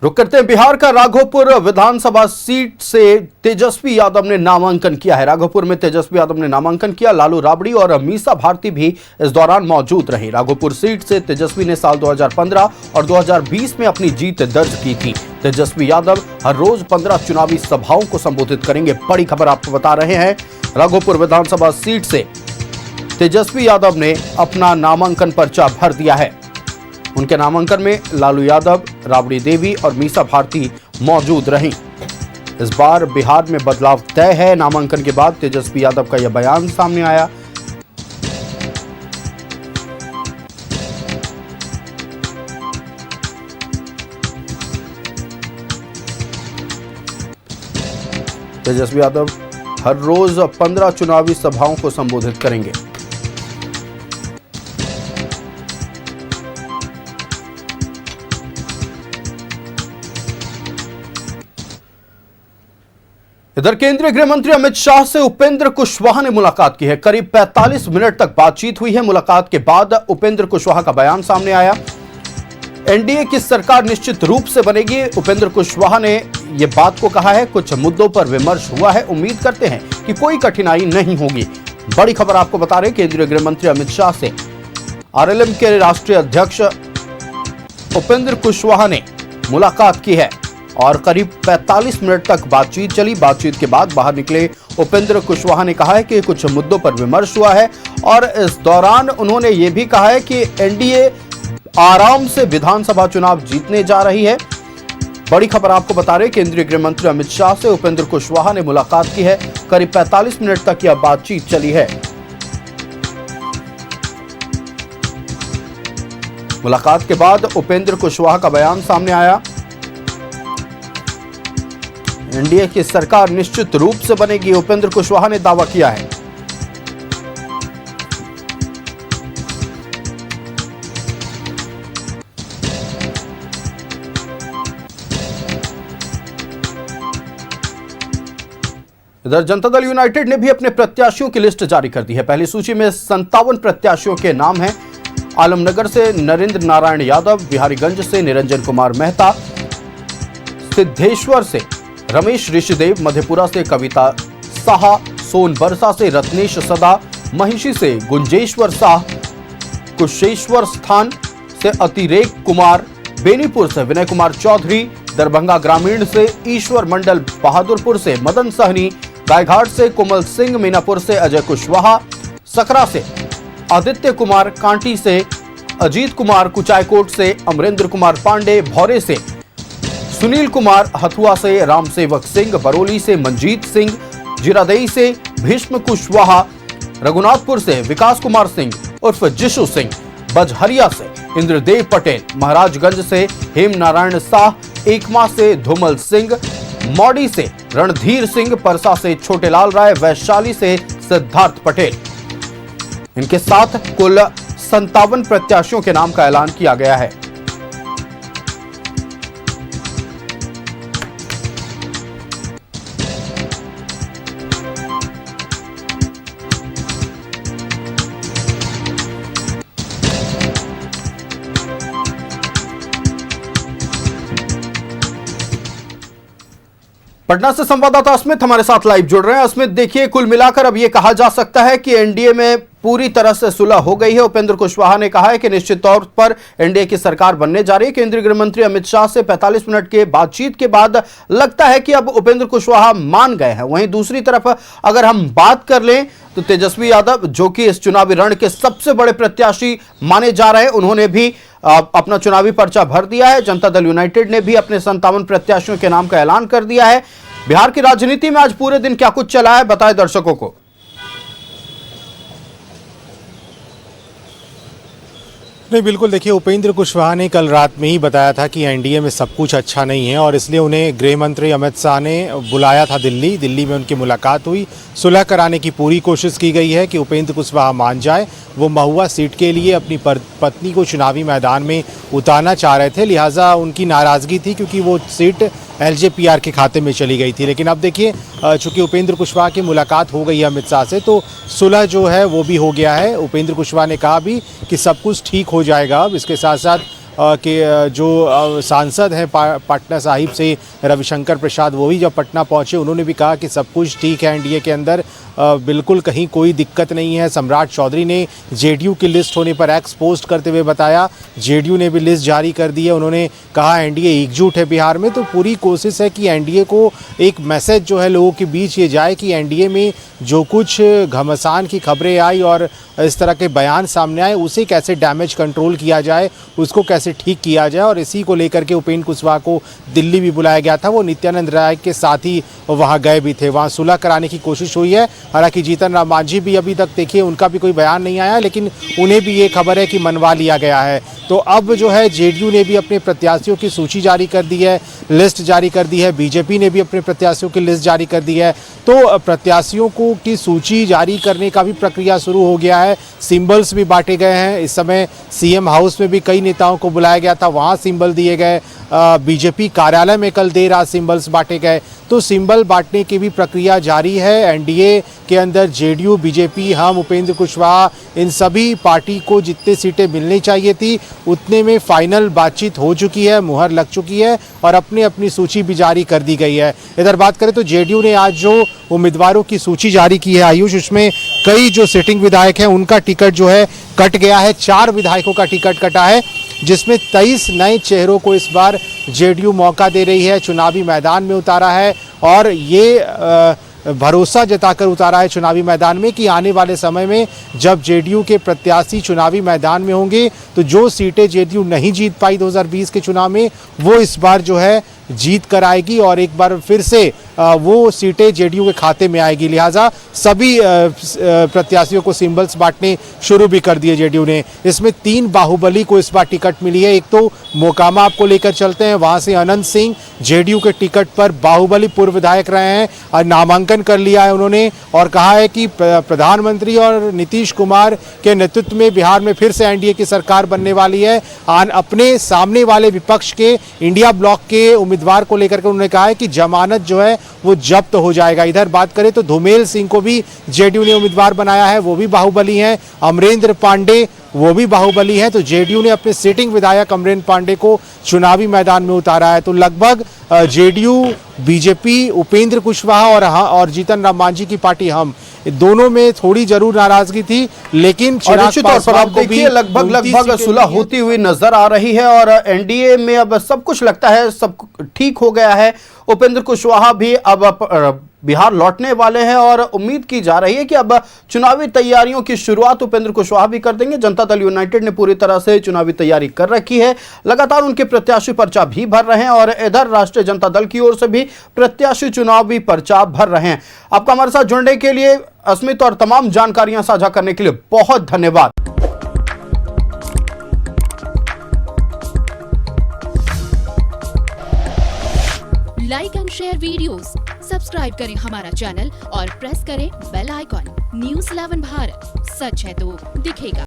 रुक करते हैं बिहार का राघोपुर विधानसभा सीट से तेजस्वी यादव ने नामांकन किया है। राघोपुर में तेजस्वी यादव ने नामांकन किया। लालू राबड़ी और मीसा भारती भी इस दौरान मौजूद रही। राघोपुर सीट से तेजस्वी ने साल 2015 और 2020 में अपनी जीत दर्ज की थी। तेजस्वी यादव हर रोज 15 चुनावी सभाओं को संबोधित करेंगे। बड़ी खबर आपको बता रहे हैं, राघोपुर विधानसभा सीट से तेजस्वी यादव ने अपना नामांकन पर्चा भर दिया है। उनके नामांकन में लालू यादव, राबड़ी देवी और मीसा भारती मौजूद रहीं। इस बार बिहार में बदलाव तय है। नामांकन के बाद तेजस्वी यादव का यह बयान सामने आया। तेजस्वी यादव हर रोज 15 चुनावी सभाओं को संबोधित करेंगे। इधर केंद्रीय गृह मंत्री अमित शाह से उपेंद्र कुशवाहा ने मुलाकात की है। करीब 45 मिनट तक बातचीत हुई है। मुलाकात के बाद उपेंद्र कुशवाहा का बयान सामने आया। एनडीए की सरकार निश्चित रूप से बनेगी। उपेंद्र कुशवाहा ने यह बात को कहा है। कुछ मुद्दों पर विमर्श हुआ है। उम्मीद करते हैं कि कोई कठिनाई नहीं होगी। बड़ी खबर आपको बता रहे, केंद्रीय गृह मंत्री अमित शाह से आरएलएम के राष्ट्रीय अध्यक्ष उपेंद्र कुशवाहा ने मुलाकात की है और करीब 45 मिनट तक बातचीत चली। बातचीत के बाद बाहर निकले उपेंद्र कुशवाहा ने कहा है कि कुछ मुद्दों पर विमर्श हुआ है और इस दौरान उन्होंने ये भी कहा है कि एनडीए आराम से विधानसभा चुनाव जीतने जा रही है। बड़ी खबर आपको बता रहे, केंद्रीय गृह मंत्री अमित शाह से उपेंद्र कुशवाहा ने मुलाकात की है। करीब 45 मिनट तक यह बातचीत चली है। मुलाकात के बाद उपेंद्र कुशवाहा का बयान सामने आया। एनडीए की सरकार निश्चित रूप से बनेगी, उपेंद्र कुशवाहा ने दावा किया है। इधर जनता दल यूनाइटेड ने भी अपने प्रत्याशियों की लिस्ट जारी कर दी है। पहली सूची में 57 प्रत्याशियों के नाम हैं। आलमनगर से नरेंद्र नारायण यादव, बिहारीगंज से निरंजन कुमार मेहता, सिद्धेश्वर से रमेश ऋषिदेव, मधेपुरा से कविता साहा, सोनबरसा से रत्नेश सदा, महिषी से गुंजेश्वर साह, कुशेश्वर स्थान से अतिरेक कुमार, बेनीपुर से विनय कुमार चौधरी, दरभंगा ग्रामीण से ईश्वर मंडल, बहादुरपुर से मदन सहनी, गायघाट से कोमल सिंह, मीनापुर से अजय कुशवाहा, सकरा से आदित्य कुमार, कांटी से अजीत कुमार, कुचायकोट से अमरेंद्र कुमार पांडे, भौरे से सुनील कुमार, हथुआ से रामसेवक सिंह, बरौली से मंजीत सिंह, जिरादेई से भीष्म कुशवाहा, रघुनाथपुर से विकास कुमार सिंह उर्फ जिशु सिंह, बजहरिया से इंद्रदेव पटेल, महाराजगंज से हेम नारायण साह, एकमा से धूमल सिंह, मौड़ी से रणधीर सिंह, परसा से छोटेलाल राय, वैशाली से सिद्धार्थ पटेल। इनके साथ कुल 57 प्रत्याशियों के नाम का ऐलान किया गया है। पटना से संवाददाता अस्मित हमारे साथ लाइव जुड़ रहे हैं। अस्मित, देखिए, कुल मिलाकर अब यह कहा जा सकता है कि एनडीए में पूरी तरह से सुलह हो गई है। उपेंद्र कुशवाहा ने कहा है कि निश्चित तौर पर एनडीए की सरकार बनने जा रही है। केंद्रीय गृह मंत्री अमित शाह से 45 मिनट के बातचीत के बाद लगता है कि अब उपेंद्र कुशवाहा मान गए हैं। वहीं दूसरी तरफ अगर हम बात कर लें तो तेजस्वी यादव, जो कि इस चुनावी रण के सबसे बड़े प्रत्याशी माने जा रहे हैं, उन्होंने भी अपना चुनावी पर्चा भर दिया है। जनता दल यूनाइटेड ने भी अपने 57 प्रत्याशियों के नाम का ऐलान कर दिया है। बिहार की राजनीति में आज पूरे दिन क्या कुछ चला है, बताएं दर्शकों को। नहीं, बिल्कुल, देखिए, उपेंद्र कुशवाहा ने कल रात में ही बताया था कि एनडीए में सब कुछ अच्छा नहीं है और इसलिए उन्हें गृह मंत्री अमित शाह ने बुलाया था दिल्ली में उनकी मुलाकात हुई। सुलह कराने की पूरी कोशिश की गई है कि उपेंद्र कुशवाहा मान जाए। वो महुआ सीट के लिए अपनी पत्नी को चुनावी मैदान में उतारना चाह रहे थे, लिहाजा उनकी नाराज़गी थी क्योंकि वो सीट एलजेपीआर के खाते में चली गई थी। लेकिन अब देखिए, चूंकि उपेंद्र कुशवाहा की मुलाकात हो गई है अमित शाह से, तो सुलह जो है वो भी हो गया है। उपेंद्र कुशवाहा ने कहा भी कि सब कुछ ठीक हो जाएगा। अब इसके साथ साथ के जो सांसद हैं पटना साहिब से रविशंकर प्रसाद, वो भी जब पटना पहुंचे उन्होंने भी कहा कि सब कुछ ठीक है एनडीए के अंदर, बिल्कुल कहीं कोई दिक्कत नहीं है। सम्राट चौधरी ने जेडीयू की लिस्ट होने पर एक्स पोस्ट करते हुए बताया, जेडीयू ने भी लिस्ट जारी कर दी है। उन्होंने कहा एनडीए एकजुट है बिहार में, तो पूरी कोशिश है कि एनडीए को एक मैसेज जो है लोगों के बीच ये जाए कि एनडीए में जो कुछ घमासान की खबरें आई और इस तरह के बयान सामने आए उसे कैसे डैमेज कंट्रोल किया जाए, उसको कैसे ठीक किया जाए। और इसी को लेकर के उपेंद्र कुशवाहा को दिल्ली भी बुलाया गया था। वो नित्यानंद राय के साथ ही वहाँ गए भी थे, वहाँ सुलह कराने की कोशिश हुई है। हालांकि जीतन राम मांझी भी अभी तक देखिए उनका भी कोई बयान नहीं आया, लेकिन उन्हें भी ये खबर है कि मनवा लिया गया है। तो अब जो है जेडीयू ने भी अपने प्रत्याशियों की सूची जारी कर दी है, लिस्ट जारी कर दी है। बीजेपी ने भी अपने प्रत्याशियों की लिस्ट जारी कर दी है। तो प्रत्याशियों को की सूची जारी करने का भी प्रक्रिया शुरू हो गया है। सिंबल्स भी बांटे गए हैं। इस समय सीएम हाउस में भी कई नेताओं को बुलाया गया था, वहाँ सिंबल दिए गए। बीजेपी कार्यालय में कल देर रात सिंबल्स बांटे गए। तो सिंबल बांटने की भी प्रक्रिया जारी है। एनडीए के अंदर जेडीयू, बीजेपी, हम, उपेंद्र कुशवाहा, इन सभी पार्टी को जितने सीटें मिलनी चाहिए थी उतने में फाइनल बातचीत हो चुकी है, मुहर लग चुकी है और अपनी अपनी सूची भी जारी कर दी गई है। इधर बात करें तो जेडीयू ने आज जो उम्मीदवारों की सूची जारी की है आयुष, उसमें कई जो सिटिंग विधायक हैं उनका टिकट जो है कट गया है। 4 विधायकों का टिकट कटा है, जिसमें 23 नए चेहरों को इस बार जेडीयू मौका दे रही है, चुनावी मैदान में उतारा है। और ये भरोसा जताकर उतारा है चुनावी मैदान में कि आने वाले समय में जब जेडीयू के प्रत्याशी चुनावी मैदान में होंगे तो जो सीटें जेडीयू नहीं जीत पाई 2020 के चुनाव में, वो इस बार जो है जीत कर आएगी और एक बार फिर से वो सीटें जेडीयू के खाते में आएगी। लिहाजा सभी प्रत्याशियों को सिंबल्स बांटने शुरू भी कर दिए जेडीयू ने। इसमें 3 बाहुबली को इस बार टिकट मिली है। एक तो मोकामा आपको लेकर चलते हैं, वहां से अनंत सिंह जेडीयू के टिकट पर बाहुबली पूर्व विधायक रहे हैं और नामांकन कर लिया है उन्होंने और कहा है कि प्रधानमंत्री और नीतीश कुमार के नेतृत्व में बिहार में फिर से एनडीए की सरकार बनने वाली है। अपने सामने वाले विपक्ष के इंडिया ब्लॉक के उम्मीदवार को लेकर के उन्होंने कहा है कि जमानत जो है वो जब्त हो जाएगा। इधर बात करें तो धूमेल सिंह को भी जेडीयू ने उम्मीदवार बनाया है, वो भी बाहुबली हैं। अमरेंद्र पांडे वो भी बाहुबली हैं। तो जेडीयू ने अपने सिटिंग विधायक अमरेंद्र पांडे को चुनावी मैदान में उतारा है। तो लगभग जेडीयू, बीजेपी, उपेंद्र कुशवाहा और जीतन राम मांझी की पार्टी हम, दोनों में थोड़ी जरूर नाराजगी थी, लेकिन निश्चित तौर पर आप देखिए लगभग सुलह होती हुई नजर आ रही है और एनडीए में अब सब कुछ लगता है सब ठीक हो गया है। उपेंद्र कुशवाहा भी अब बिहार लौटने वाले हैं और उम्मीद की जा रही है कि अब चुनावी तैयारियों की शुरुआत उपेंद्र कुशवाहा भी कर देंगे। जनता दल यूनाइटेड ने पूरी तरह से चुनावी तैयारी कर रखी है, लगातार उनके प्रत्याशी पर्चा भी भर रहे हैं और इधर राष्ट्रीय जनता दल की ओर से भी प्रत्याशी चुनावी पर्चा भर रहे हैं। आपका हमारे साथ जुड़ने के लिए अस्मित और तमाम जानकारियां साझा करने के लिए बहुत धन्यवाद। Like and share videos, subscribe करें हमारा चैनल और प्रेस करें बेल आइकॉन। न्यूज़ 11 भारत, सच है तो दिखेगा।